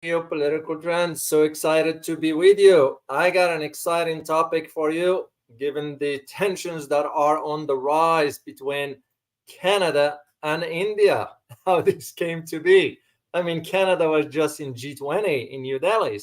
Geopolitical trends. So excited to be with you. I got an exciting topic for you, given the tensions that are on the rise between Canada and India. How this came to be. I mean, Canada was just in G20 in New Delhi.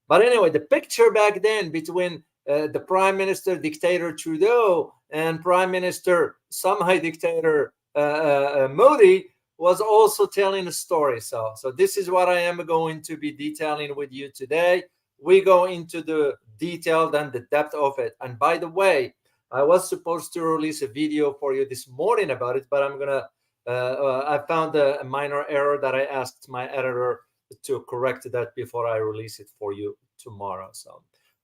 But anyway, the picture back then between the Prime Minister Dictator Trudeau and Prime Minister semi-dictator Modi was also telling a story. So this is what I am going to be detailing with you today. We go into the detail and the depth of it. And by the way, I was supposed to release a video for you this morning about it, but I found a minor error that I asked my editor to correct that before I release it for you tomorrow. So,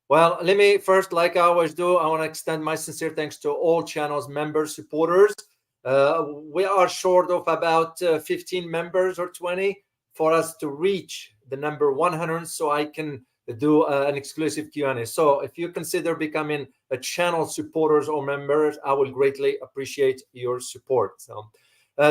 well, let me first, like I always do, I want to extend my sincere thanks to all channels, members, supporters. We are short of about 15 members or 20 for us to reach the number 100, so I can do an exclusive Q&A. So if you consider becoming a channel supporters or members, I will greatly appreciate your support. So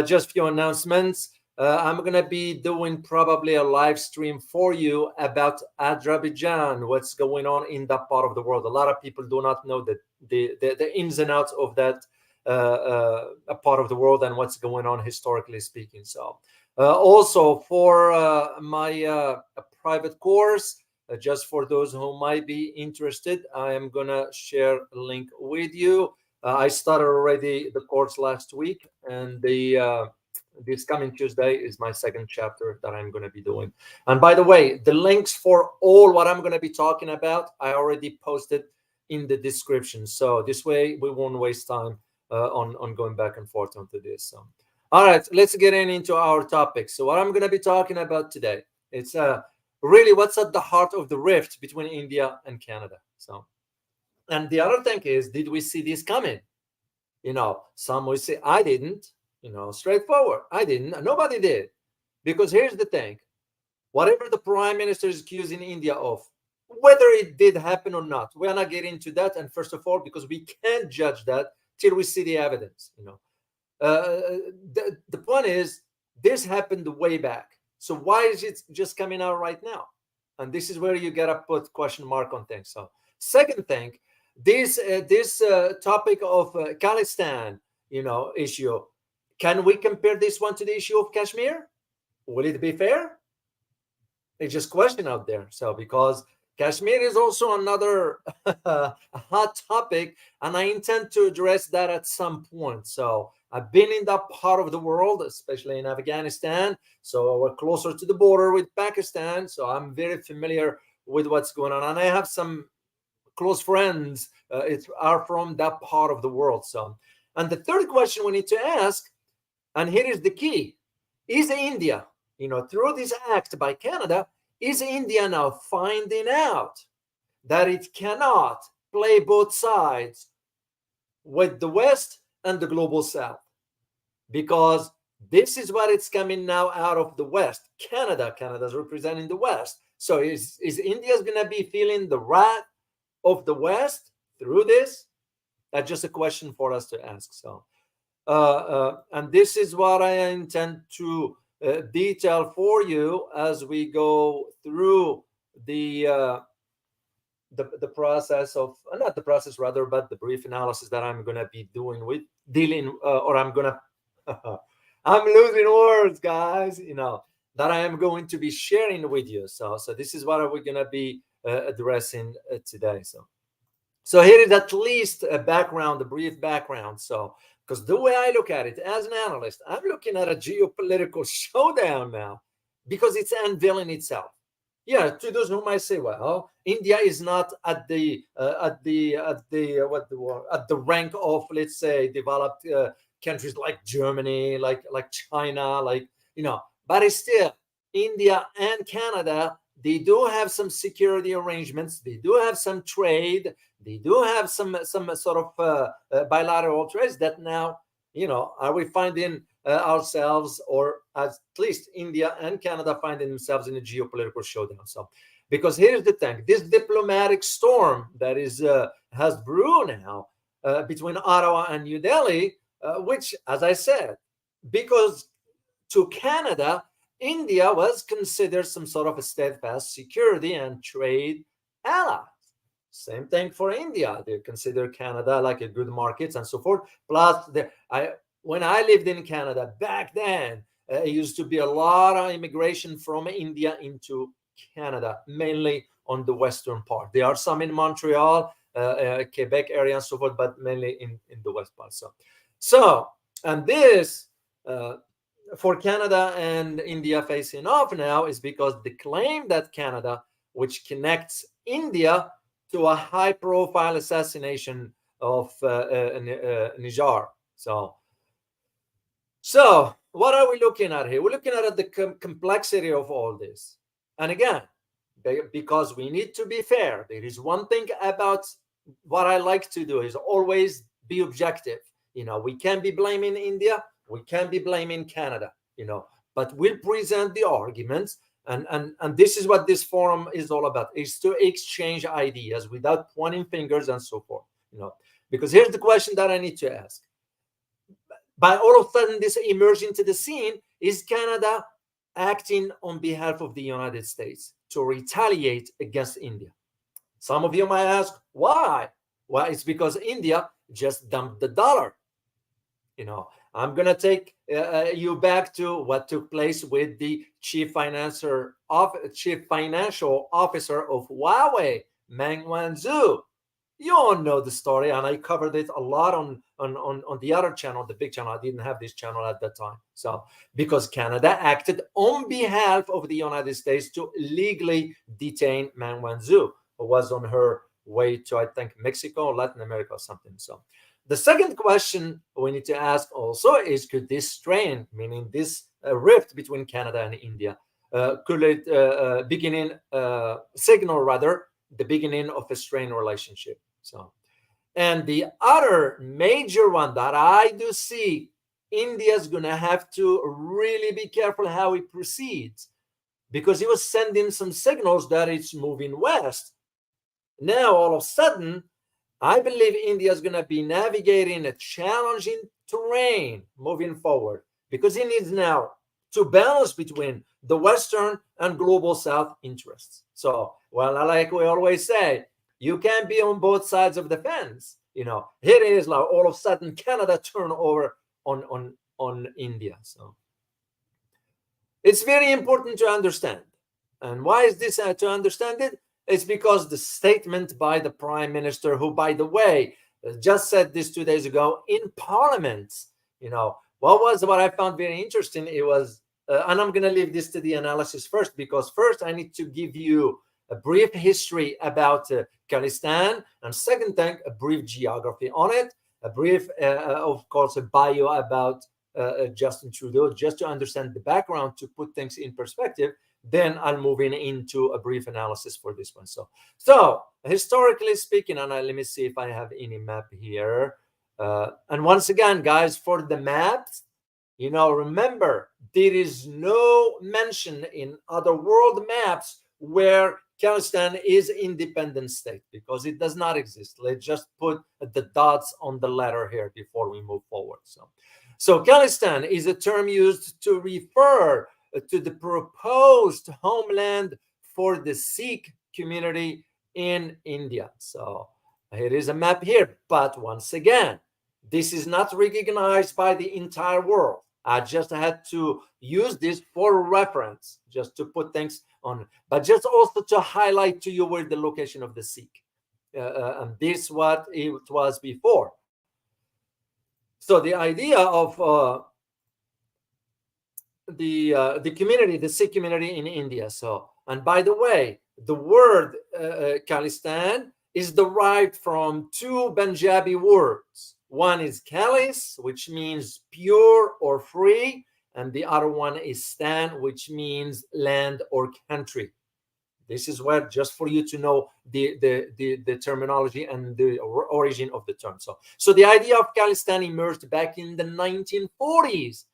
just a few announcements. I'm going to be doing probably a live stream for you about Azerbaijan, what's going on in that part of the world. A lot of people do not know the ins and outs of that a part of the world and what's going on historically speaking. So also for my private course, just for those who might be interested, I am gonna share a link with you. I started already the course last week, and this coming Tuesday is my second chapter that I'm going to be doing. And by the way, the links for all what I'm going to be talking about, I already posted in the description. So this way we won't waste time on going back and forth onto this. So, all right, let's get into our topic. So what I'm going to be talking about today, it's really what's at the heart of the rift between India and Canada. So, and the other thing is, did we see this coming? You know, some will say, I didn't, straightforward. I didn't, nobody did. Because here's the thing, whatever the prime minister is accusing India of, whether it did happen or not, we're not getting into that. And first of all, because we can't judge that till we see the evidence, the point is, this happened way back. So why is it just coming out right now? And this is where you got to put question mark on things. So second thing, this topic of Khalistan, issue, can we compare this one to the issue of Kashmir? Will it be fair? It's just question out there. So because Kashmir is also another hot topic, and I intend to address that at some point. So I've been in that part of the world, especially in Afghanistan. So we're closer to the border with Pakistan. So I'm very familiar with what's going on. And I have some close friends are from that part of the world. So, and the third question we need to ask, and here is the key, is India, through this act by Canada, is India now finding out that it cannot play both sides with the West and the global South? Because this is what it's coming now out of the West. Canada's representing the West. So is India's going to be feeling the wrath of the West through this? That's just a question for us to ask. So, and this is what I intend to detail for you as we go through the process of, not the process rather, but the brief analysis that I'm going to be doing with I'm losing words, guys, that I am going to be sharing with you. So this is what we're going to be addressing today. So here is at least a background, a brief background. So, because the way I look at it as an analyst, I'm looking at a geopolitical showdown now, because it's unveiling itself. Yeah, to those who might say, well, India is not at the rank of, let's say, developed countries like Germany, like China, but it's still India and Canada. They do have some security arrangements. They do have some trade. They do have some sort of bilateral trades that now, are we finding ourselves, or at least India and Canada finding themselves in a geopolitical showdown? So, because here's the thing, this diplomatic storm that has brewed now between Ottawa and New Delhi, which, as I said, because to Canada, India was considered some sort of a steadfast security and trade ally. Same thing for India. They consider Canada like a good market and so forth. Plus, when I lived in Canada back then, it used to be a lot of immigration from India into Canada, mainly on the western part. There are some in Montreal, Quebec area and so forth, but mainly in the west part. So and this, for Canada and India facing off now, is because the claim that Canada, which connects India to a high-profile assassination of Nijar. So what are we looking at here? We're looking at the complexity of all this. And again, because we need to be fair, there is one thing about what I like to do is always be objective. We can't be blaming India, we can't be blaming Canada, but we'll present the arguments. And this is what this forum is all about, is to exchange ideas without pointing fingers and so forth. Because here's the question that I need to ask. By all of a sudden this emerged into the scene, is Canada acting on behalf of the United States to retaliate against India? Some of you might ask, why? Well, it's because India just dumped the dollar. I'm going to take you back to what took place with the chief financial officer of Huawei, Meng Wanzhou. You all know the story, and I covered it a lot on the other channel, the big channel. I didn't have this channel at that time. So, because Canada acted on behalf of the United States to legally detain Meng Wanzhou, who was on her way to, I think, Mexico or Latin America or something. So, the second question we need to ask also is, could this strain, meaning this rift between Canada and India, could it signal rather the beginning of a strained relationship? So, and the other major one that I do see, India's going to have to really be careful how it proceeds, because he was sending some signals that it's moving west. Now, all of a sudden, I believe India is going to be navigating a challenging terrain moving forward, because it needs now to balance between the Western and global South interests. So, well, like we always say, you can't be on both sides of the fence. Here it is, like all of a sudden Canada turn over on India. So it's very important to understand. And why is this to understand it? It's because the statement by the Prime Minister, who, by the way, just said this 2 days ago in Parliament, what I found very interesting, it was, and I'm going to leave this to the analysis first, because first I need to give you a brief history about Khalistan, and second thing, a brief geography on it, a brief, of course, a bio about Justin Trudeau, just to understand the background, to put things in perspective. Then I'll move into a brief analysis for this one. So historically speaking, and let me see if I have any map here. And once again, guys, for the maps, remember, there is no mention in other world maps where Khalistan is independent state, because it does not exist. Let's just put the dots on the letter here before we move forward. So Khalistan is a term used to refer to the proposed homeland for the Sikh community in India. So here is a map here, but once again, this is not recognized by the entire world. I just had to use this for reference, just to put things on, but just also to highlight to you where the location of the Sikh. And this what it was before. So the idea of the community, the Sikh community in India. So, and by the way, the word Khalistan is derived from two Punjabi words. One is Khalis, which means pure or free, and the other one is Stan, which means land or country. This is where, just for you to know the terminology and the origin of the term. So the idea of Khalistan emerged back in the 1940s.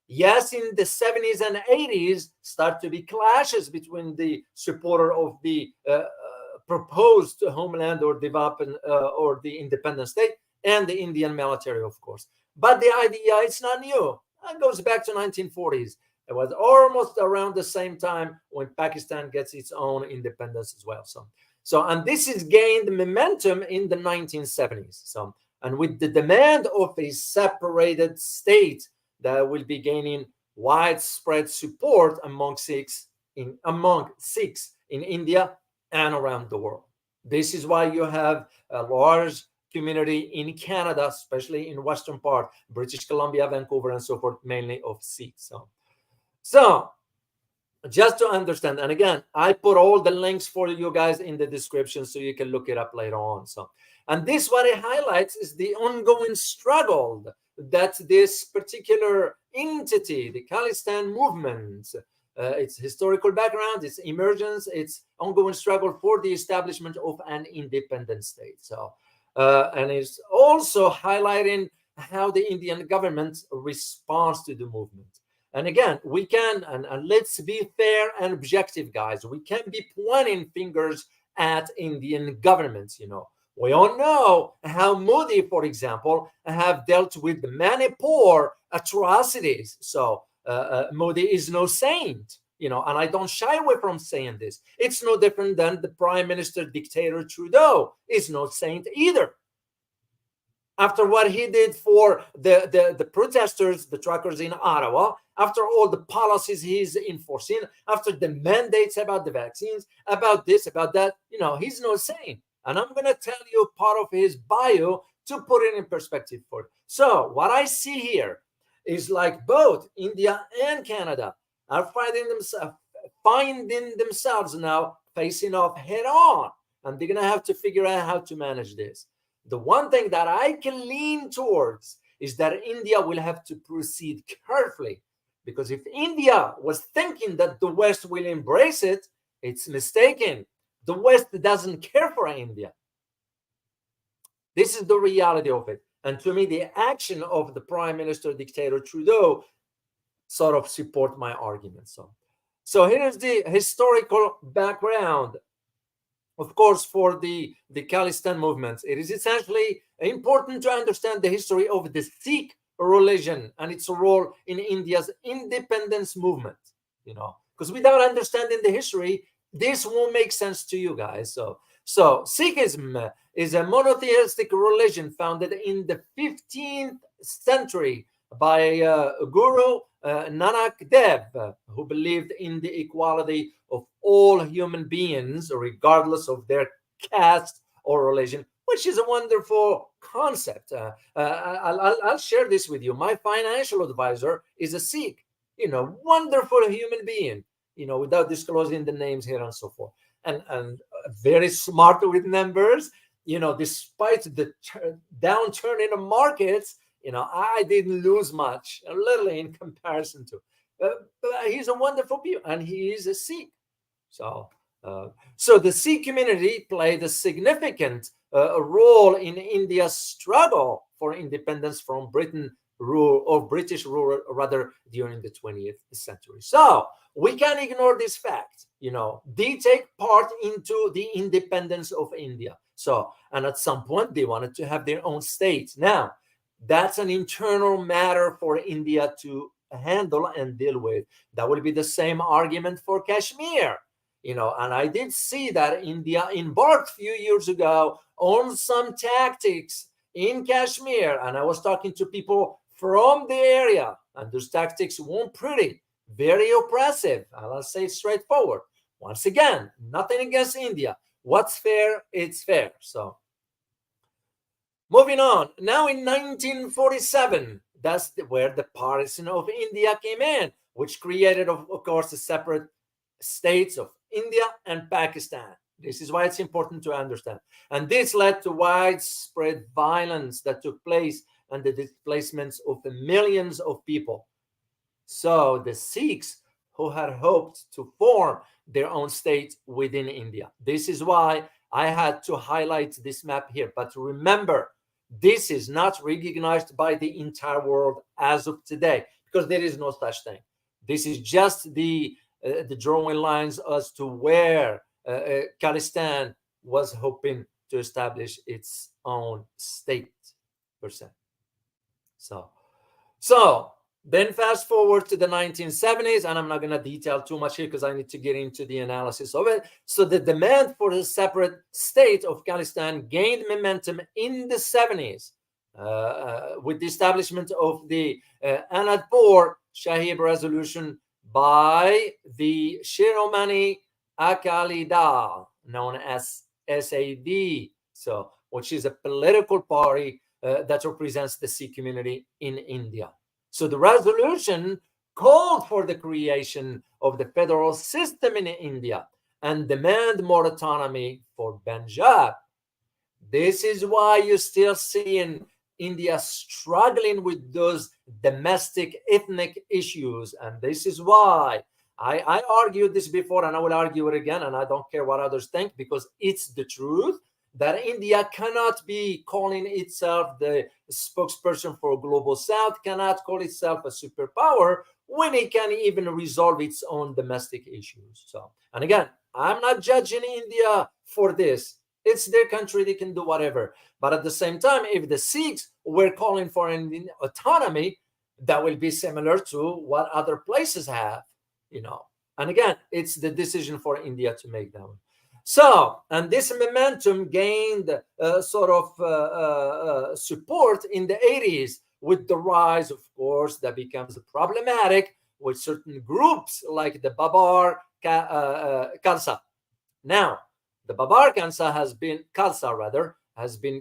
Yes, in the 70s and 80s, start to be clashes between the supporter of the proposed homeland or development or the independent state and the Indian military, of course. But the idea, it's not new. It goes back to 1940s. It was almost around the same time when Pakistan gets its own independence as well. And this is gained momentum in the 1970s. And with the demand of a separated state that will be gaining widespread support among Sikhs in India and around the world. This is why you have a large community in Canada, especially in western part, British Columbia, Vancouver, and so forth, mainly of Sikhs. So just to understand, and again, I put all the links for you guys in the description so you can look it up later on. And this, what it highlights, is the ongoing struggle that this particular entity, the Khalistan movement, its historical background, its emergence, its ongoing struggle for the establishment of an independent state. And it's also highlighting how the Indian government responds to the movement. And again, we can, and let's be fair and objective, guys. We can't be pointing fingers at Indian governments. We all know how Modi, for example, have dealt with the Manipur atrocities. So Modi is no saint, and I don't shy away from saying this. It's no different than the Prime Minister dictator Trudeau is no saint either. After what he did for the protesters, the truckers in Ottawa, after all the policies he's enforcing, after the mandates about the vaccines, about this, about that, he's no saint. And I'm going to tell you part of his bio to put it in perspective for you. So what I see here is like both India and Canada are finding themselves now facing off head on. And they're going to have to figure out how to manage this. The one thing that I can lean towards is that India will have to proceed carefully, because if India was thinking that the West will embrace it, it's mistaken. The West doesn't care for India. This is the reality of it. And to me, the action of the Prime Minister dictator Trudeau sort of support my argument. So here's the historical background. Of course, for the Khalistan movement, it is essentially important to understand the history of the Sikh religion and its role in India's independence movement, because without understanding the history, this won't make sense to you guys. So Sikhism is a monotheistic religion founded in the 15th century by Guru Nanak Dev, who believed in the equality of all human beings, regardless of their caste or religion, which is a wonderful concept. I'll share this with you. My financial advisor is a Sikh, wonderful human being, without disclosing the names here and so forth. And very smart with numbers, despite the downturn in the markets, I didn't lose much, literally in comparison to. But he's a wonderful people, and he is a Sikh. So the Sikh community played a significant role in India's struggle for independence from British rule, rather, during the 20th century. So we can't ignore this fact. They take part into the independence of India. And at some point, they wanted to have their own state. Now, that's an internal matter for India to handle and deal with. That will be the same argument for Kashmir. And I did see that India embarked a few years ago on some tactics in Kashmir. And I was talking to people from the area, and those tactics weren't pretty, very oppressive. I'll say straightforward. Once again, nothing against India. What's fair, it's fair. So moving on. Now in 1947, that's where the Partition of India came in, which created, of course, the separate states of India and Pakistan. This is why it's important to understand. And this led to widespread violence that took place and the displacements of the millions of people. So the Sikhs who had hoped to form their own state within India. This is why I had to highlight this map here. But remember, this is not recognized by the entire world as of today, because there is no such thing. This is just the drawing lines as to where Khalistan was hoping to establish its own state, per se. So Then fast forward to the 1970s, and I'm not going to detail too much here because I need to get into the analysis of it. So the demand for a separate state of Khalistan gained momentum in the 70s with the establishment of the Anandpur Sahib resolution by the Shiromani Akali Dal, known as SAD, so which is a political party that represents the Sikh community in India. So the resolution called for the creation of the federal system in India and demand more autonomy for Punjab. This is why you still see in India struggling with those domestic ethnic issues. And this is why I argued this before, and I will argue it again, and I don't care what others think, because it's the truth that India cannot be calling itself the spokesperson for global south, cannot call itself a superpower when it can even resolve its own domestic issues. So, and again, I'm not judging India for this. It's their country, they can do whatever. But at the same time, if the Sikhs were calling for an autonomy, that will be similar to what other places have, you know. And again, it's the decision for India to make that one. So, and this momentum gained support in the 80s with the rise, of course, that becomes problematic with certain groups like the Babar Khalsa. Now, the Babar Khalsa has been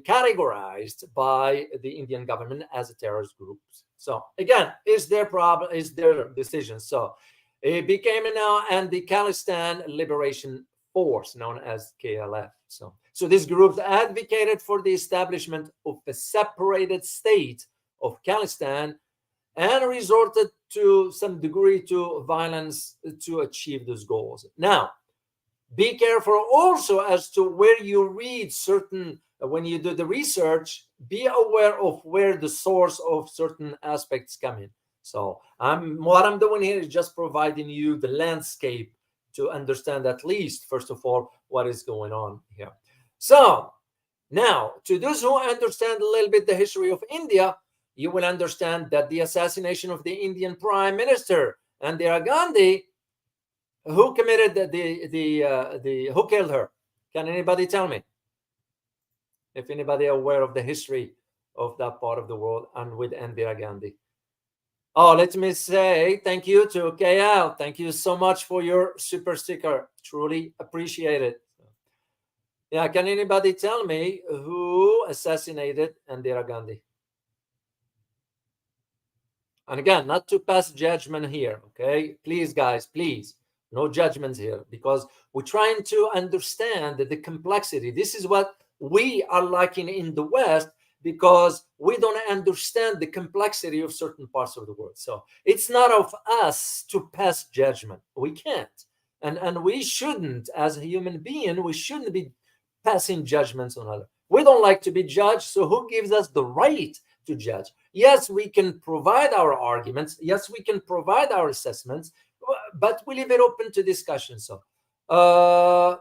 categorized by the Indian government as a terrorist group. So again, is their problem, is their decision. So it became now and the Khalistan Liberation Force, known as KLF. So this group advocated for the establishment of a separated state of Khalistan and resorted to some degree to violence to achieve those goals. Now, be careful also as to where you read certain, when you do the research, be aware of where the source of certain aspects come in. So what I'm doing here is just providing you the landscape to understand at least, first of all, what is going on here. So now, to those who understand a little bit the history of India, you will understand that the assassination of the Indian Prime Minister Indira Gandhi, who committed who killed her? Can anybody tell me? If anybody aware of the history of that part of the world and with Indira Gandhi. Oh, let me say thank you to KL. Thank you so much for your super sticker. Truly appreciate it. Yeah, can anybody tell me who assassinated Indira Gandhi? And again, not to pass judgment here, okay? Please, guys, please. No judgments here, because we're trying to understand the complexity. This is what we are lacking in the West, because we don't understand the complexity of certain parts of the world. So it's not of us to pass judgment. We can't. And we shouldn't, as a human being, we shouldn't be passing judgments on others. We don't like to be judged, so who gives us the right to judge? Yes, we can provide our arguments. Yes, we can provide our assessments, but we leave it open to discussion. So, oh,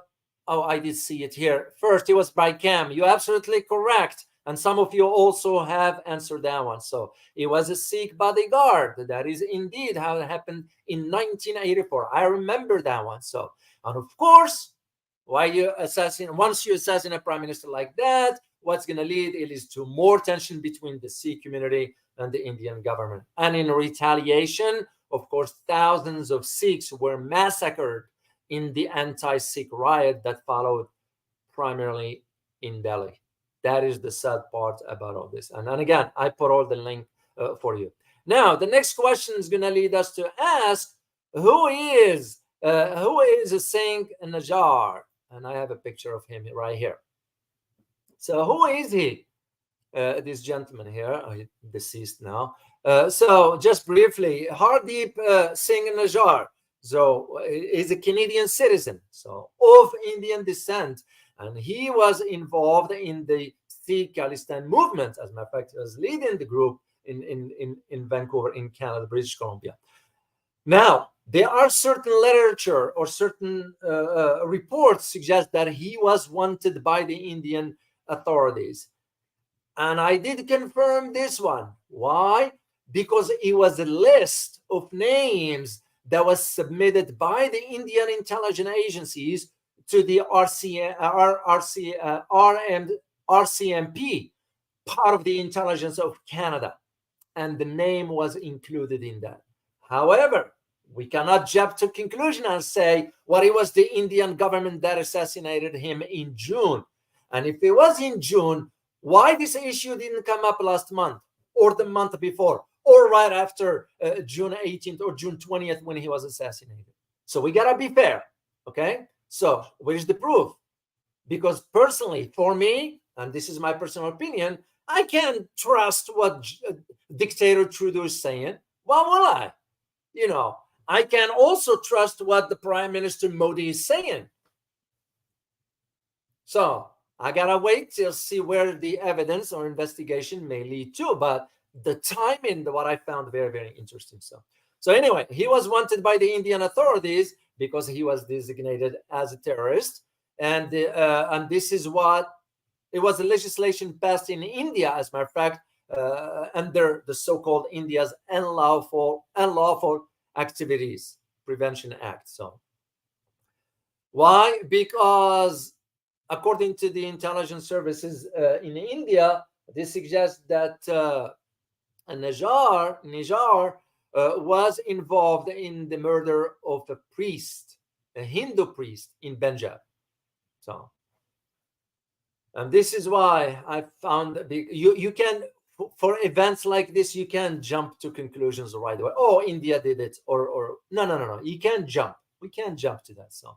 I did see it here. First, it was by Cam. You're absolutely correct. And some of you also have answered that one. So it was a Sikh bodyguard. That is indeed how it happened in 1984. I remember that one. So, and of course, once you assassinate a prime minister like that, what's going to lead? It leads to more tension between the Sikh community and the Indian government. And in retaliation, of course, thousands of Sikhs were massacred in the anti-Sikh riot that followed primarily in Delhi. That is the sad part about all this. And again, I put all the link for you. Now, the next question is going to lead us to ask, who is Singh Najar? And I have a picture of him right here. So who is he? This gentleman here, deceased now. So just briefly, Hardeep Singh Najar. So he's a Canadian citizen, so of Indian descent, and he was involved in the Sikh Khalistan movement. As a matter of fact, he was leading the group in Vancouver, in Canada, British Columbia. Now, there are certain literature or certain reports suggest that he was wanted by the Indian authorities. And I did confirm this one. Why? because it was a list of names that was submitted by the Indian intelligence agencies to the RCMP, part of the intelligence of Canada, and the name was included in that. However, we cannot jump to conclusion and say, well, it was the Indian government that assassinated him in June. And if it was in June, why this issue didn't come up last month or the month before or right after June 18th or June 20th when he was assassinated? So we got to be fair, okay? So where's the proof? Because personally, for me, and this is my personal opinion, I can't trust what dictator Trudeau is saying. Why will I? I can also trust what the Prime Minister Modi is saying. So I gotta wait to see where the evidence or investigation may lead to. But the timing, what I found very, very interesting. So anyway, he was wanted by the Indian authorities because he was designated as a terrorist, and this is what it was. A legislation passed in India, as a matter of fact, under the so-called India's unlawful activities prevention act. So why? Because according to the intelligence services in India, this suggests that Nijar was involved in the murder of a priest, a Hindu priest in Punjab. So, and this is why I found you can, for events like this, you can jump to conclusions right away. Oh, India did it, or no. You can't jump. We can't jump to that. So,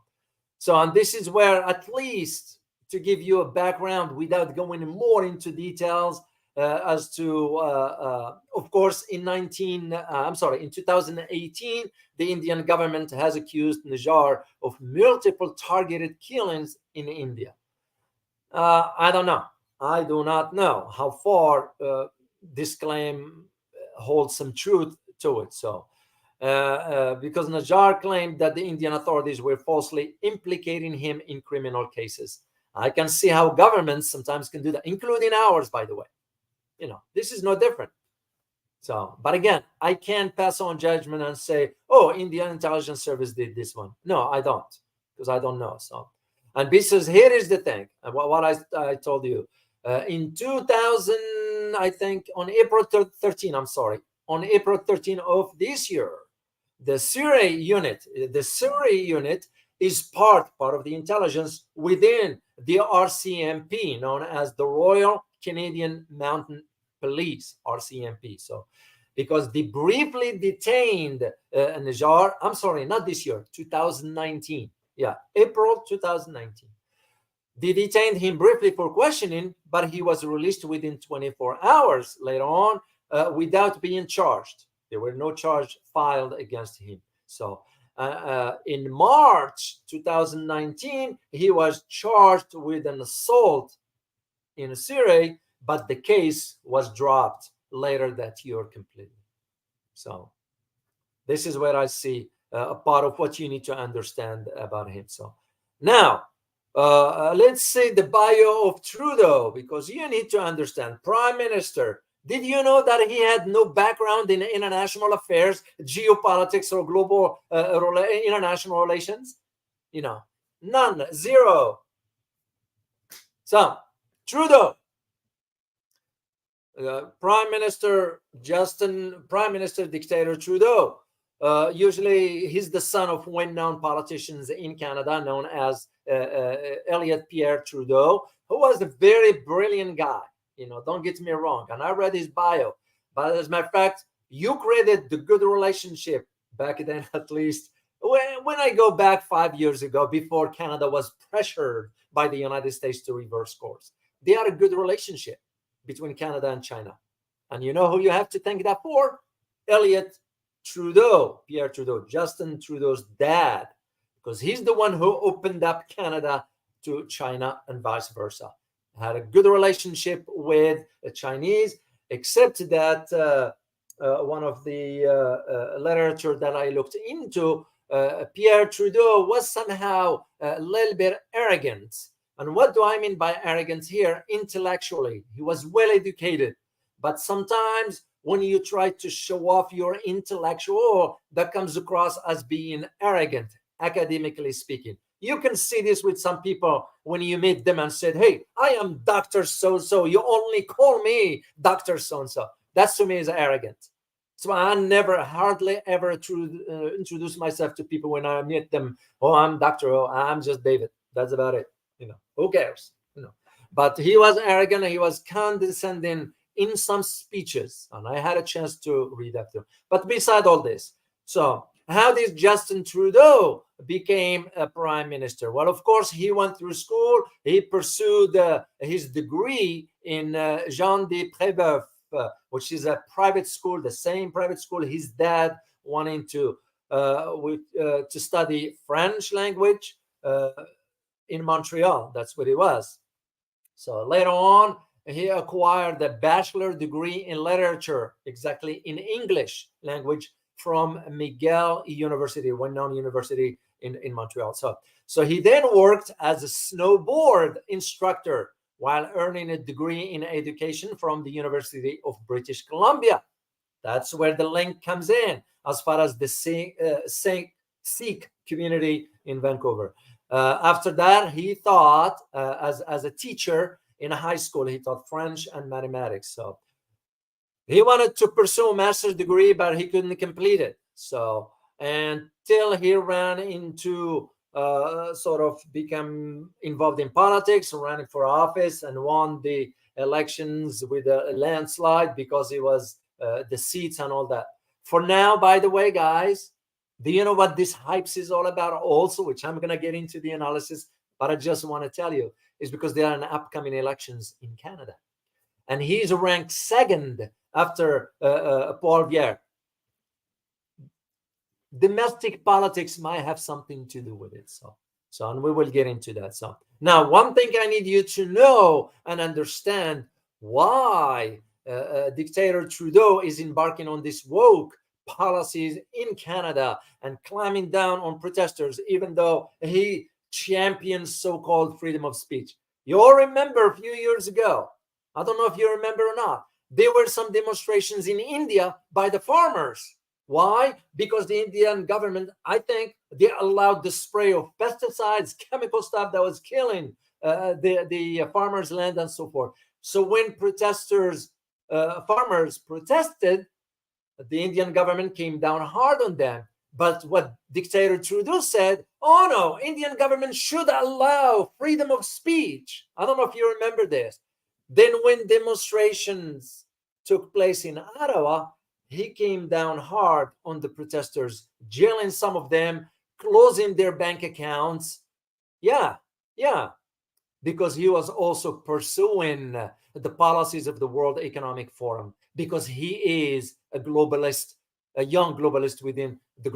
and this is where, at least to give you a background without going more into details, as to, of course, in 2018, the Indian government has accused Nijar of multiple targeted killings in India. I don't know. I do not know how far this claim holds some truth to it. So, because Nijar claimed that the Indian authorities were falsely implicating him in criminal cases. I can see how governments sometimes can do that, including ours, by the way. This is no different. So, but again, I can't pass on judgment and say, oh, Indian intelligence service did this one. No, I don't, because I don't know. So, and because here is the thing, what I told you. In 2000, I think on April 13, on April 13 of this year, the Surrey unit is part of the intelligence within the RCMP, known as the Royal Canadian Mounted Police, RCMP. So, because they briefly detained Nijar, I'm sorry, not this year, 2019. Yeah, April 2019. They detained him briefly for questioning, but he was released within 24 hours later on without being charged. There were no charge filed against him. So, in March 2019, he was charged with an assault in Surrey, but the case was dropped later that year completely. So this is where I see a part of what you need to understand about him. So now let's say the bio of Trudeau, because you need to understand, Prime Minister. Did you know that he had no background in international affairs, geopolitics, or global international relations? None, zero. So Trudeau, Prime Minister Dictator Trudeau. Usually he's the son of well-known politicians in Canada, known as Elliott Pierre Trudeau, who was a very brilliant guy. Don't get me wrong. And I read his bio. But as a matter of fact, you created the good relationship back then, at least. When I go back 5 years ago, before Canada was pressured by the United States to reverse course, they had a good relationship between Canada and China. And you know who you have to thank that for? Elliott Trudeau, Pierre Trudeau, Justin Trudeau's dad, because he's the one who opened up Canada to China and vice versa. Had a good relationship with the Chinese, except that one of the literature that I looked into, Pierre Trudeau was somehow a little bit arrogant. And what do I mean by arrogance here? Intellectually, he was well educated, but sometimes when you try to show off your intellectual, that comes across as being arrogant, academically speaking. You can see this with some people when you meet them and said, hey, I am Dr. So-and-so. You only call me Dr. So-and-so. That to me is arrogant. So I never, hardly ever introduce myself to people when I meet them. Oh, I'm Dr. Oh, I'm just David. That's about it. Who cares? But he was arrogant. He was condescending in some speeches. And I had a chance to read that too. But beside all this, so how did Justin Trudeau became a prime minister? Well, of course, he went through school. He pursued his degree in Jean de Prébeuf, which is a private school, the same private school his dad wanting to study French language in Montreal. That's what it was. So later on, he acquired a bachelor degree in literature, exactly in English language, from McGill University, a well-known university in Montreal. So he then worked as a snowboard instructor while earning a degree in education from the University of British Columbia. That's where the link comes in as far as the Sikh community in Vancouver. After that, he taught as a teacher in a high school. He taught French and mathematics. So he wanted to pursue a master's degree, but he couldn't complete it. So until he ran into sort of become involved in politics, running for office, and won the elections with a landslide because he was the seats and all that. For now, by the way, guys, do you know what this hypes is all about also, which I'm going to get into the analysis, but I just want to tell you, is because there are an upcoming elections in Canada. And he's ranked second after Paul Bière. Domestic politics might have something to do with it. So and we will get into that. So now, one thing I need you to know and understand why dictator Trudeau is embarking on this woke policies in Canada and climbing down on protesters, even though he champions so-called freedom of speech. You all remember a few years ago, I don't know if you remember or not, there were some demonstrations in India by the farmers. Why? Because the Indian government, I think, they allowed the spray of pesticides, chemical stuff that was killing the farmers' land and so forth. So when farmers protested, the Indian government came down hard on them. But what dictator Trudeau said, oh no, Indian government should allow freedom of speech. I don't know if you remember this. Then when demonstrations took place in Ottawa, he came down hard on the protesters, jailing some of them, closing their bank accounts. Yeah, because he was also pursuing the policies of the World Economic Forum, because he is a globalist, a young globalist within the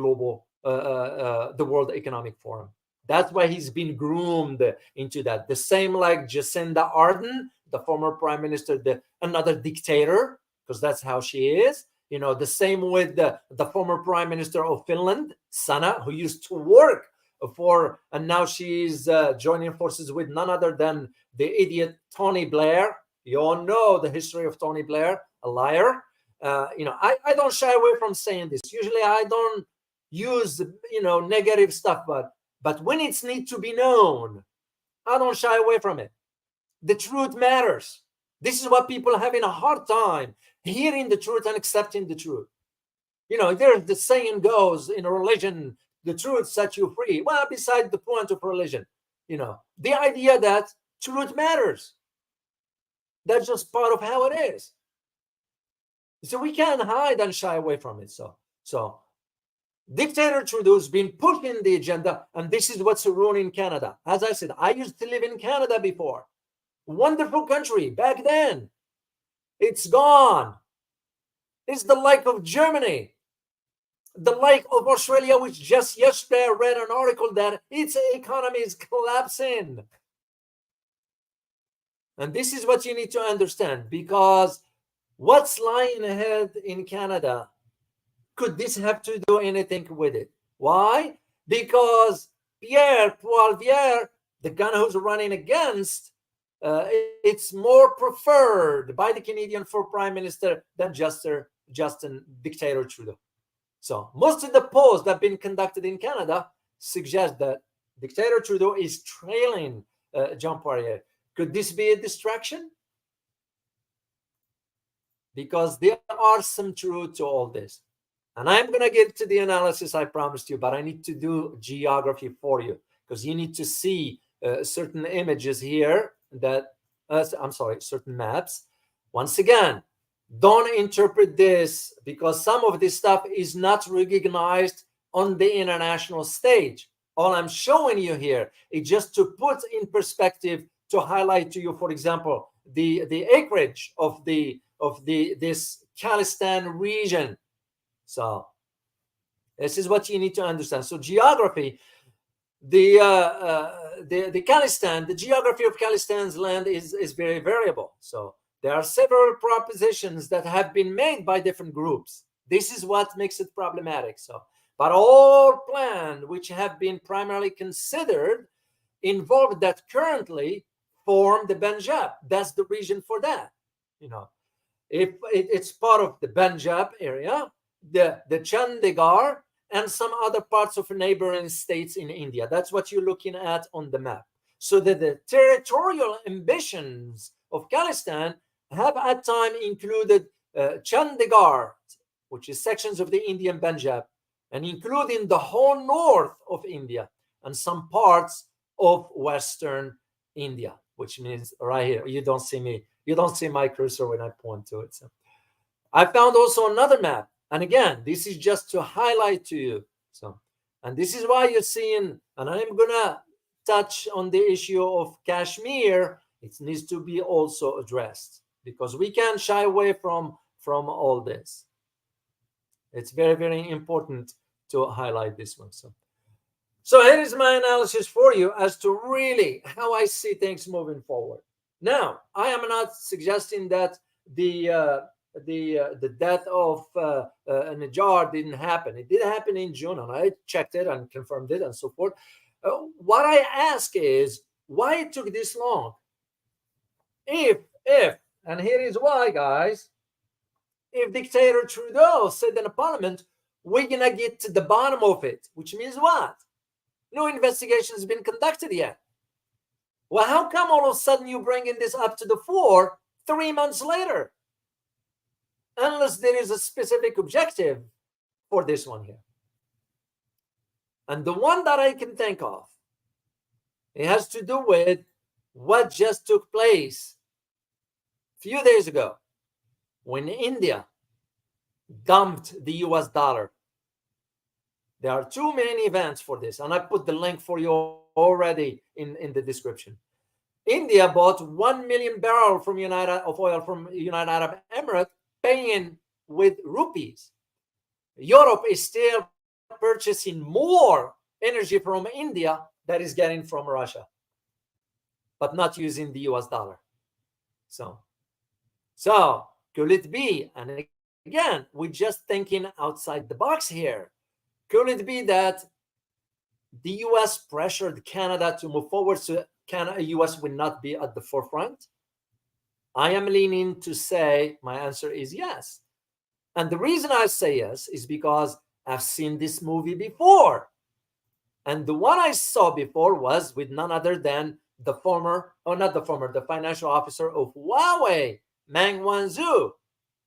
the World Economic Forum. That's why he's been groomed into that. The same like Jacinda Ardern, the former prime minister, another dictator, because that's how she is. The same with the former prime minister of Finland, Sanna, who used to work for, and now she's joining forces with none other than the idiot Tony Blair. You all know the history of Tony Blair, a liar. I don't shy away from saying this. Usually I don't use, negative stuff, but when it's need to be known, I don't shy away from it. The truth matters. This is what people are having a hard time, hearing the truth and accepting the truth. There's the saying goes in religion, the truth sets you free. Well, beside the point of religion, the idea that truth matters. That's just part of how it is. So we can't hide and shy away from it. So dictator Trudeau's been pushing the agenda, and this is what's ruining Canada. As I said, I used to live in Canada before. Wonderful country back then. It's gone. It's the like of Germany, the like of Australia, which just yesterday I read an article that its economy is collapsing. And this is what you need to understand, because what's lying ahead in Canada, could this have to do anything with it? Why? Because Paul Bière, the guy who's running against, it's more preferred by the Canadian for prime minister than Justin Justin Dictator Trudeau. So most of the polls that have been conducted in Canada suggest that Dictator Trudeau is trailing Jean Poirier. Could this be a distraction? Because there are some truth to all this. And I'm going to get to the analysis I promised you, but I need to do geography for you because you need to see certain images here that, certain maps. Once again, don't interpret this because some of this stuff is not recognized on the international stage. All I'm showing you here is just to put in perspective, to highlight to you, for example, the acreage of this Khalistan region. So this is what you need to understand. So geography, the Khalistan, the geography of Khalistan's land is very variable. So there are several propositions that have been made by different groups. This is what makes it problematic. So, but all plans which have been primarily considered involved that currently form the Punjab. That's the region for that. You know, if it's part of the Punjab area, the Chandigarh, and some other parts of neighboring states in India. That's what you're looking at on the map. So that the territorial ambitions of Khalistan have at time included Chandigarh, which is sections of the Indian Punjab, and including the whole north of India and some parts of western India, which means right here. You don't see me. You don't see my cursor when I point to it. So I found also another map. And again, this is just to highlight to you. So, and this is why you're seeing, and I'm going to touch on the issue of Kashmir. It needs to be also addressed because we can't shy away from all this. It's very, very important to highlight this one. So here is my analysis for you as to really how I see things moving forward. Now, I am not suggesting that the death of Najjar didn't happen. It did happen in June, and I checked it and confirmed it and so forth. What I ask is why it took this long. If, and here is why, guys. If Dictator Trudeau said in the parliament, we're going to get to the bottom of it, which means what? No investigation has been conducted yet. Well, how come all of a sudden you bringing this up to the fore 3 months later? Unless there is a specific objective for this one here. And the one that I can think of, it has to do with what just took place a few days ago when India dumped the US dollar. There are two main events for this, and I put the link for you already in the description. India bought 1 million barrels of oil from United Arab Emirates, paying with rupees. Europe is still purchasing more energy from India that is getting from Russia, but not using the US dollar. So could it be, and again, we're just thinking outside the box here, could it be that the US pressured Canada to move forward so US will not be at the forefront? I am leaning to say my answer is yes. And the reason I say yes is because I've seen this movie before. And the one I saw before was with none other than the financial officer of Huawei, Meng Wanzhou.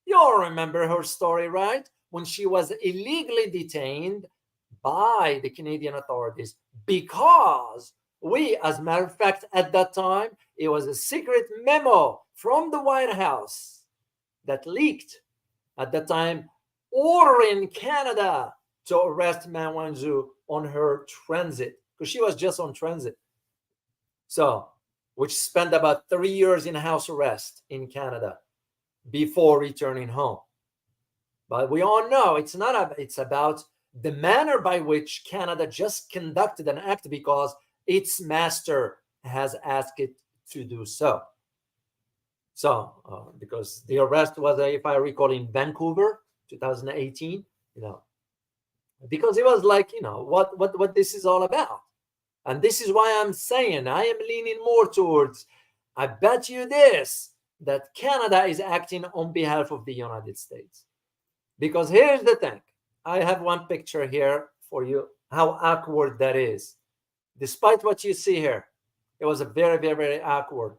You all remember her story, right? When she was illegally detained by the Canadian authorities because as a matter of fact, at that time, it was a secret memo from the White House that leaked at that time, ordering Canada to arrest Meng Wanzhou on her transit, because she was just on transit. So, which spent about 3 years in house arrest in Canada before returning home. But we all know it's about the manner by which Canada just conducted an act because its master has asked it to do so. So, because the arrest was, if I recall, in Vancouver, 2018, because it was like, what this is all about. And this is why I'm saying I am leaning more towards, I bet you this, that Canada is acting on behalf of the United States. Because here's the thing. I have one picture here for you, how awkward that is. Despite what you see here, it was a very, very, very awkward.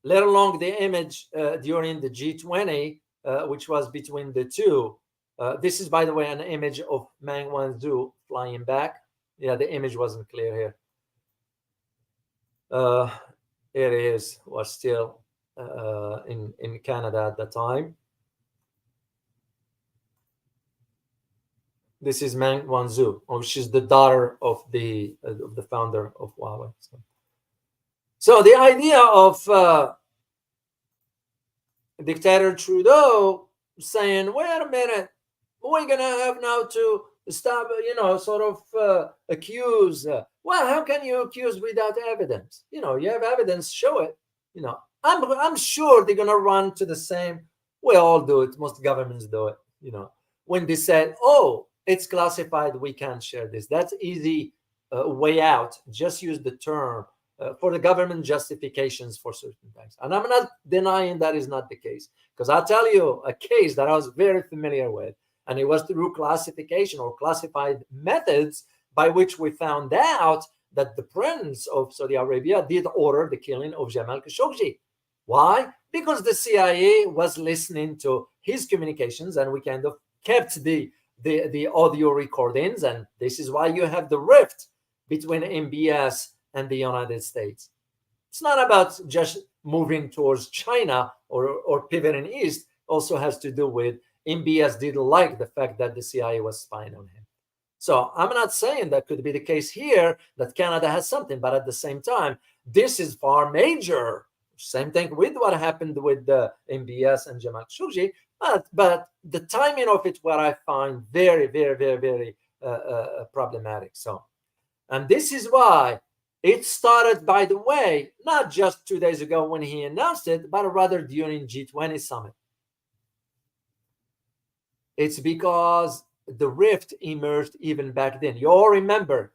Let alone the image during the G20, which was between the two. This is, by the way, an image of Meng Wanzhou flying back. Yeah, the image wasn't clear here. It is, was still in Canada at the time. This is Meng Wanzhou, which is the daughter of the founder of Huawei. So the idea of dictator Trudeau saying, "Wait a minute, we're gonna have now to stop, sort of accuse. Well, how can you accuse without evidence? You have evidence, show it. I'm sure they're gonna run to the same. We all do it. Most governments do it. When they said, "Oh, it's classified, we can't share this." That's easy way out. Just use the term for the government justifications for certain things. And I'm not denying that is not the case, because I'll tell you a case that I was very familiar with, and it was through classification or classified methods by which we found out that the Prince of Saudi Arabia did order the killing of Jamal Khashoggi. Why? Because the CIA was listening to his communications, and we kind of kept the audio recordings, and this is why you have the rift between MBS and the United States. It's not about just moving towards China or pivoting east. Also has to do with MBS didn't like the fact that the CIA was spying on him. So I'm not saying that could be the case here, that Canada has something, but at the same time, this is far major. Same thing with what happened with the MBS and Jamal Khashoggi, but the timing of it, what I find very, very, very, very problematic. So, and this is why it started, by the way, not just 2 days ago when he announced it, but rather during G20 summit. It's because the rift emerged even back then. You all remember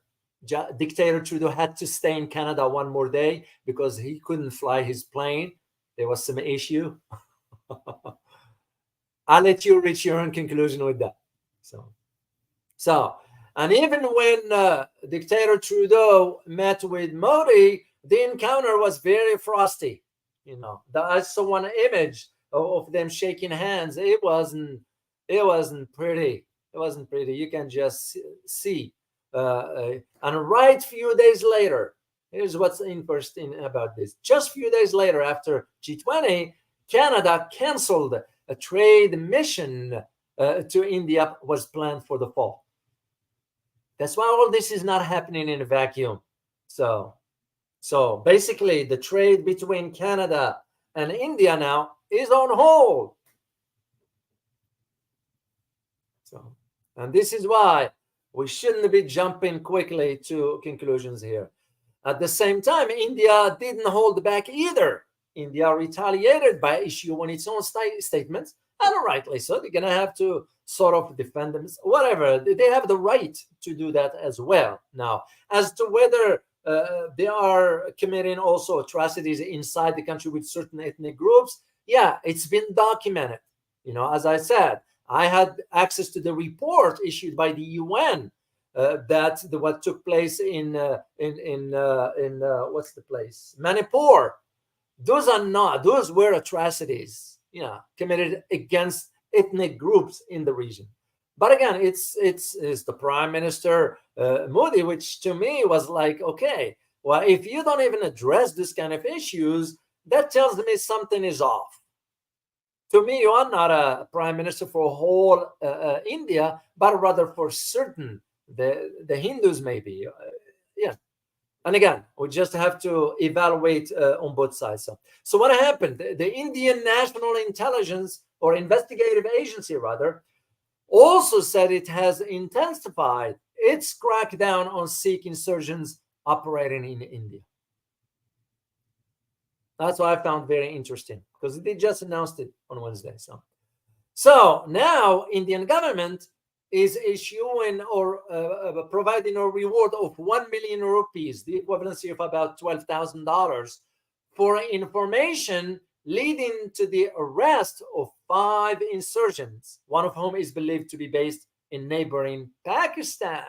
Dictator Trudeau had to stay in Canada one more day because he couldn't fly his plane. There was some issue. I'll let you reach your own conclusion with that. So, and even when Dictator Trudeau met with Modi, the encounter was very frosty. I saw one image of them shaking hands. It wasn't pretty. It wasn't pretty. You can just see. And right few days later, here's what's interesting about this. Just a few days later, after G20, Canada canceled a trade mission to India was planned for the fall. That's why all this is not happening in a vacuum. So basically, the trade between Canada and India now is on hold. So, and this is why we shouldn't be jumping quickly to conclusions here. At the same time, India didn't hold back either. India retaliated by issuing its own statements, and rightly so. They're going to have to sort of defend them, whatever. They have the right to do that as well. Now, as to whether they are committing also atrocities inside the country with certain ethnic groups, yeah, it's been documented. As I said, I had access to the report issued by the UN that what took place in what's the place? Manipur. Those were atrocities, committed against ethnic groups in the region. But again, it's the Prime Minister Modi, which to me was like, okay, well, if you don't even address this kind of issues, that tells me something is off. To me, you are not a prime minister for whole India, but rather for certain the Hindus maybe. Yeah. And again, we just have to evaluate on both sides. So what happened? The Indian National Intelligence or Investigative Agency, rather, also said it has intensified its crackdown on Sikh insurgents operating in India. That's what I found very interesting, because they just announced it on Wednesday. So now Indian government is issuing or providing a reward of 1 million rupees, the equivalency of about $12,000, for information leading to the arrest of 5 insurgents, one of whom is believed to be based in neighboring Pakistan.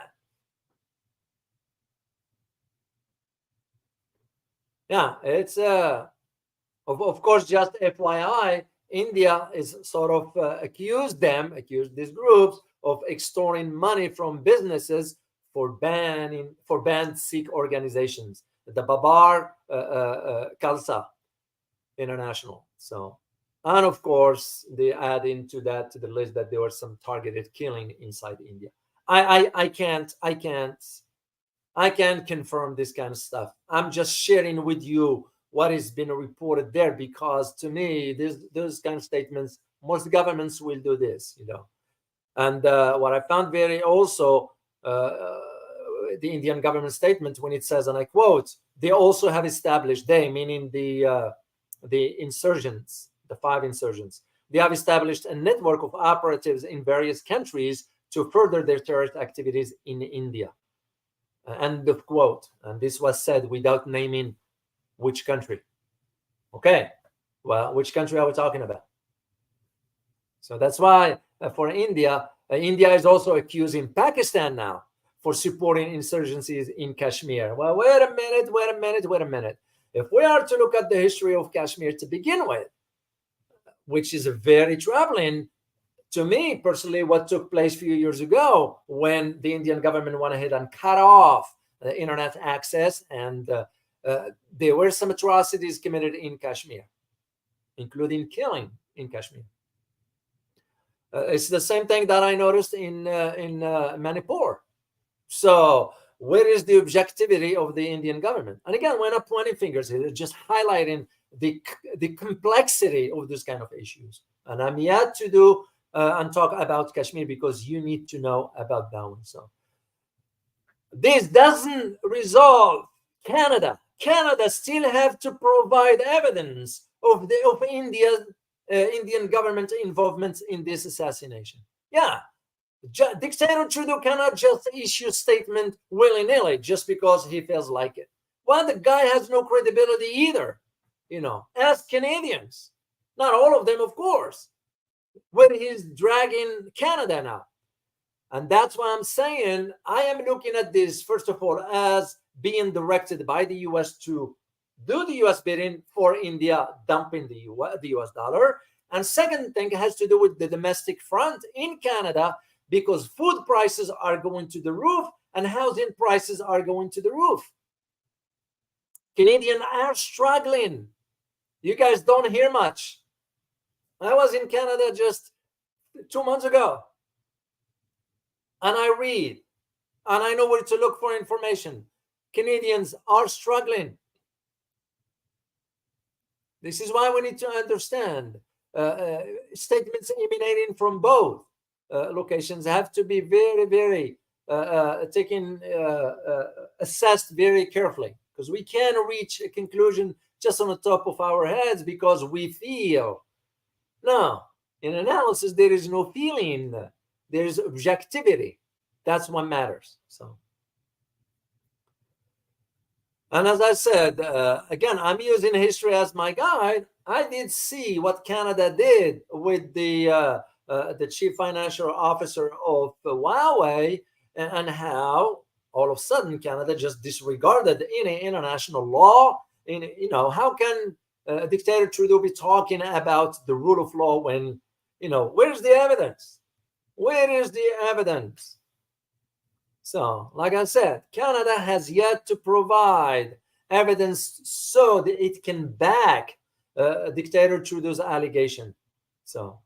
Yeah, it's of course, just FYI, India is sort of accused these groups of extorting money from businesses for banned Sikh organizations, the Babar Khalsa International. So, and of course, they add into that to the list that there was some targeted killing inside India. I can't confirm this kind of stuff. I'm just sharing with you what has been reported there, because to me, those kind of statements, most governments will do this, And what I found very also, the Indian government statement, when it says, and I quote, they also have established, they meaning the insurgents, the 5 insurgents, they have established a network of operatives in various countries to further their terrorist activities in India. End of quote. And this was said without naming which country. Okay, well, which country are we talking about? So that's why for India, India is also accusing Pakistan now for supporting insurgencies in Kashmir. Well, wait a minute. If we are to look at the history of Kashmir to begin with, which is very troubling to me personally, what took place a few years ago when the Indian government went ahead and cut off internet access, and there were some atrocities committed in Kashmir, including killing in Kashmir. It's the same thing that I noticed in Manipur. So where is the objectivity of the Indian government? And again, we're not pointing fingers here, just highlighting the complexity of this kind of issues. And I'm yet to do and talk about Kashmir, because you need to know about that one. So this doesn't resolve Canada. Canada still have to provide evidence of Indian government involvement in this assassination. Yeah, Dictator Trudeau cannot just issue a statement willy-nilly just because he feels like it. Well, the guy has no credibility either. Ask Canadians. Not all of them, of course. Where he's dragging Canada now. And that's why I'm saying I am looking at this, first of all, as being directed by the US to do the US bidding for India dumping the US dollar. And second thing has to do with the domestic front in Canada, because food prices are going to the roof and housing prices are going to the roof. Canadians are struggling. You guys don't hear much. I was in Canada just 2 months ago, and I read, and I know where to look for information. Canadians are struggling. This is why we need to understand statements emanating from both locations have to be very, very assessed very carefully, because we can't reach a conclusion just on the top of our heads because we feel. No, in analysis, there is no feeling. There is objectivity. That's what matters. So, and as I said, again, I'm using history as my guide. I did see what Canada did with the chief financial officer of Huawei, and how all of a sudden Canada just disregarded any international law. How can Dictator Trudeau be talking about the rule of law when, where's the evidence? Where is the evidence? So, like I said, Canada has yet to provide evidence so that it can back Dictator Trudeau's allegation. So,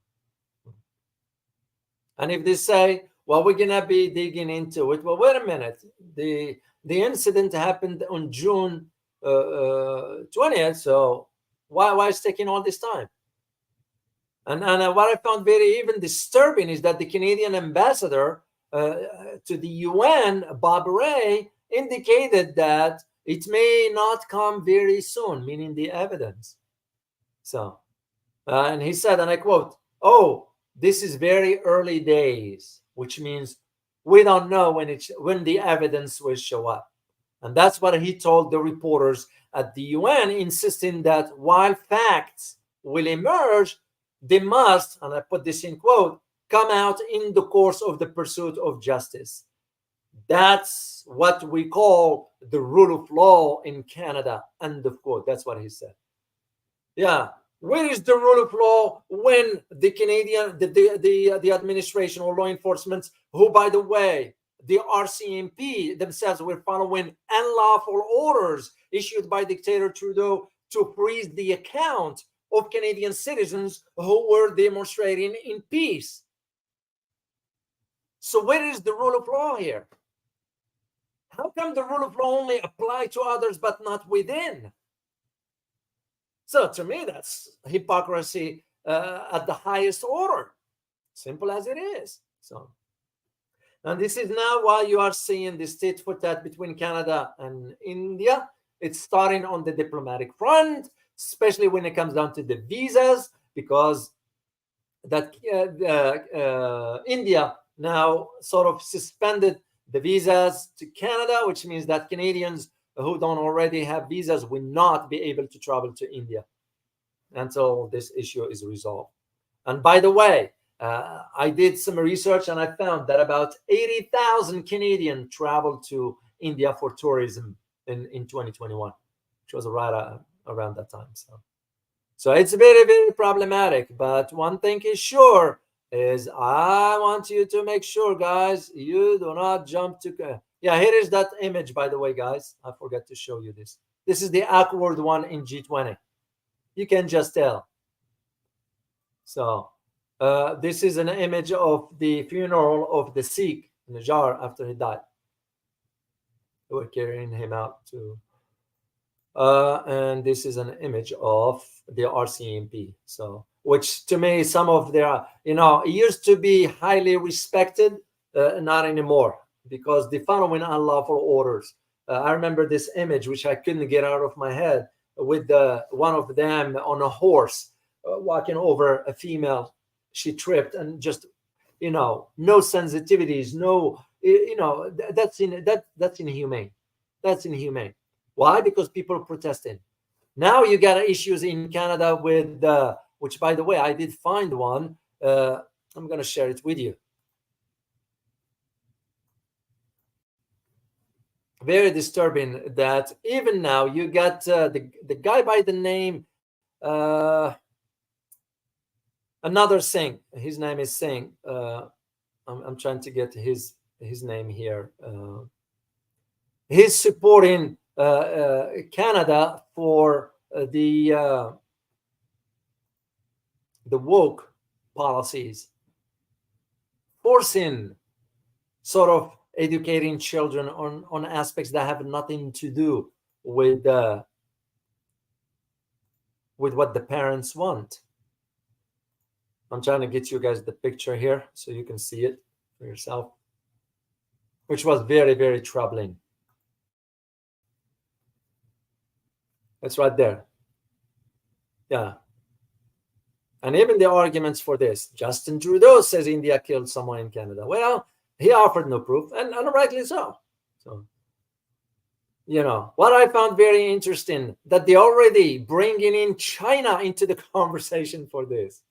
and if they say, well, we're going to be digging into it, well, wait a minute. The incident happened on June 20th, so why is it taking all this time? And what I found very even disturbing is that the Canadian ambassador to the UN, Bob Ray, indicated that it may not come very soon, meaning the evidence. So, and he said, and I quote, "Oh, this is very early days," which means we don't know when the evidence will show up. And that's what he told the reporters at the UN, insisting that while facts will emerge, they must, and I put this in quote, come out in the course of the pursuit of justice. That's what we call the rule of law in Canada. End of quote. That's what he said. Yeah. Where is the rule of law when the Canadian, the administration or law enforcement, who, by the way, the RCMP themselves were following unlawful orders issued by dictator Trudeau to freeze the account of Canadian citizens who were demonstrating in peace? So where is the rule of law here? How come the rule of law only apply to others but not within? So to me, that's hypocrisy at the highest order. Simple as it is. So, and this is now why you are seeing this tit for tat between Canada and India. It's starting on the diplomatic front, especially when it comes down to the visas, because that India now sort of suspended the visas to Canada, which means that Canadians who don't already have visas will not be able to travel to India until this issue is resolved. And by the way, I did some research and I found that about 80,000 Canadians traveled to India for tourism in 2021, which was right around that time. So it's very, very problematic. But one thing is sure is I want you to make sure, guys, you do not jump to... Yeah, here is that image, by the way, guys. I forgot to show you this. This is the awkward one in G20. You can just tell. So this is an image of the funeral of the Sikh Najar after he died. They were carrying him out to... and this is an image of the RCMP. So, which to me, some of their, used to be highly respected, not anymore, because they following unlawful orders. I remember this image, which I couldn't get out of my head, with one of them on a horse walking over a female. She tripped and just, no sensitivities, no, that's inhumane. That's inhumane. Why? Because people are protesting. Now you got issues in Canada with, which, by the way, I did find one. I'm going to share it with you. Very disturbing that even now you got the guy by the name, another Singh. His name is Singh. I'm trying to get his name here. He's supporting Canada for the woke policies, forcing sort of educating children on aspects that have nothing to do with what the parents want. I'm trying to get you guys the picture here so you can see it for yourself, which was very, very troubling. It's right there. Yeah. And even the arguments for this. Justin Trudeau says India killed someone in Canada. Well, he offered no proof, and rightly so. So, what I found very interesting, that they're already bringing in China into the conversation for this.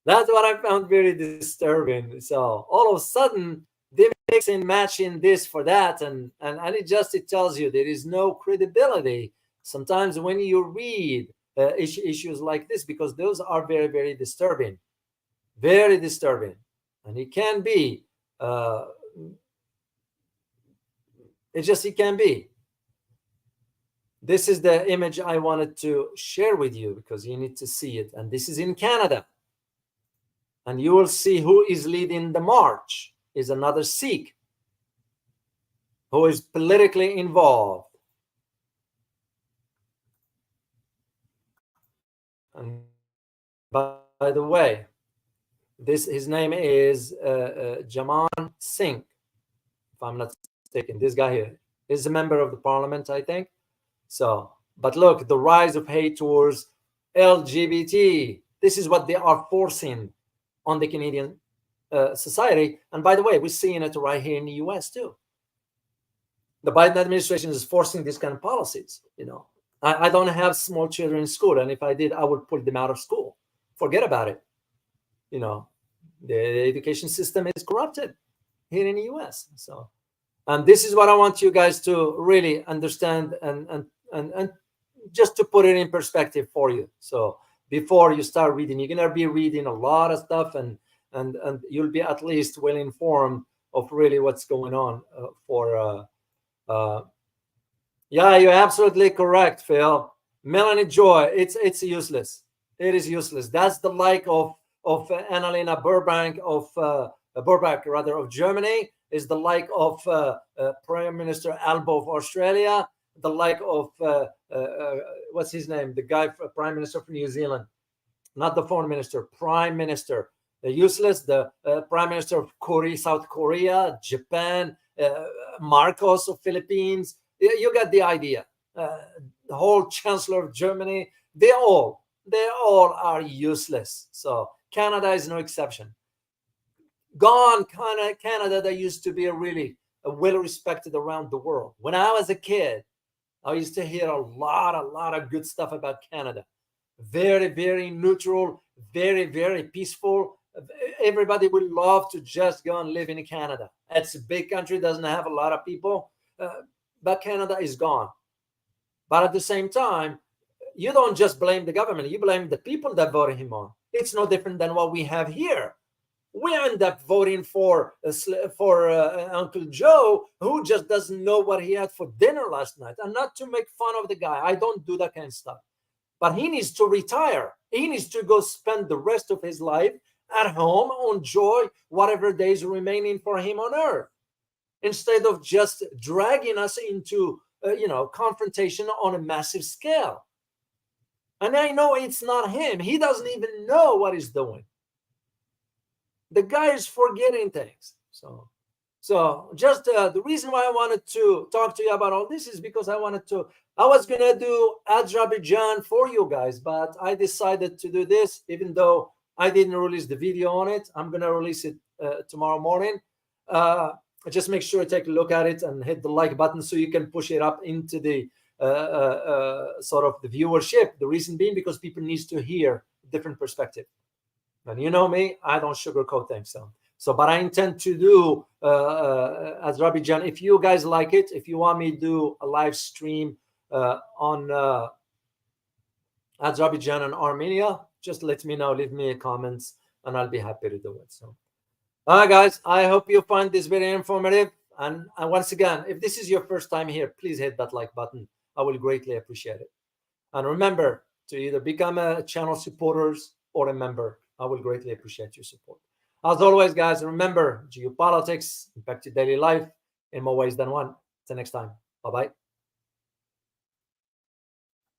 That's what I found very disturbing. So all of a sudden, they mix and matching this for that, and it tells you there is no credibility sometimes when you read issues like this, because those are very, very disturbing, and it can be. It can be. This is the image I wanted to share with you because you need to see it, and this is in Canada. And you will see who is leading the march is another Sikh who is politically involved. And by the way, his name is Jaman Singh, if I'm not mistaken. This guy here is a member of the parliament, I think. So, but look, the rise of hate towards LGBT. This is what they are forcing on the Canadian society. And by the way, we're seeing it right here in the US too. The Biden administration is forcing these kind of policies, I don't have small children in school, and if I did, I would pull them out of school. Forget about it. You know, the education system is corrupted here in the US. So, and this is what I want you guys to really understand, and just to put it in perspective for you. So before you start reading, you're gonna be reading a lot of stuff, and you'll be at least well informed of really what's going on yeah, you're absolutely correct, Phil. Melanie Joy, it's useless. It is useless. That's the like of Annalena Burbank of Germany, is the like of Prime Minister Albo of Australia, the like of what's his name, the guy, Prime Minister of New Zealand, not the foreign minister, Prime Minister. Useless. The Prime Minister of Korea, South Korea, Japan, Marcos of Philippines. You get the idea. The whole Chancellor of Germany, they all are useless. So Canada is no exception. Gone, Canada, that used to be really well respected around the world. When I was a kid, I used to hear a lot of good stuff about Canada. Very, very neutral, very, very peaceful. Everybody would love to just go and live in Canada. It's a big country, doesn't have a lot of people, but Canada is gone. But at the same time, you don't just blame the government, you blame the people that voted him on. It's no different than what we have here. We end up voting for Uncle Joe, who just doesn't know what he had for dinner last night. And not to make fun of the guy, I don't do that kind of stuff. But he needs to retire. He needs to go spend the rest of his life at home, enjoy whatever days remaining for him on earth, instead of just dragging us into confrontation on a massive scale. And I know it's not him. He doesn't even know what he's doing. The guy is forgetting things. So just the reason why I wanted to talk to you about all this is because I was going to do Azerbaijan for you guys, but I decided to do this, even though I didn't release the video on it. I'm going to release it tomorrow morning. Just make sure to take a look at it and hit the like button so you can push it up into the sort of the viewership. The reason being because people need to hear different perspective. And you know me, I don't sugarcoat things. But I intend to do Azerbaijan. If you guys like it, if you want me to do a live stream on Azerbaijan and Armenia, just let me know. Leave me a comments, and I'll be happy to do it. So, all right, guys, I hope you find this very informative. And once again, if this is your first time here, please hit that like button. I will greatly appreciate it. And remember to either become a channel supporters or a member. I will greatly appreciate your support. As always, guys, remember, geopolitics impact your daily life in more ways than one. Till next time. Bye-bye.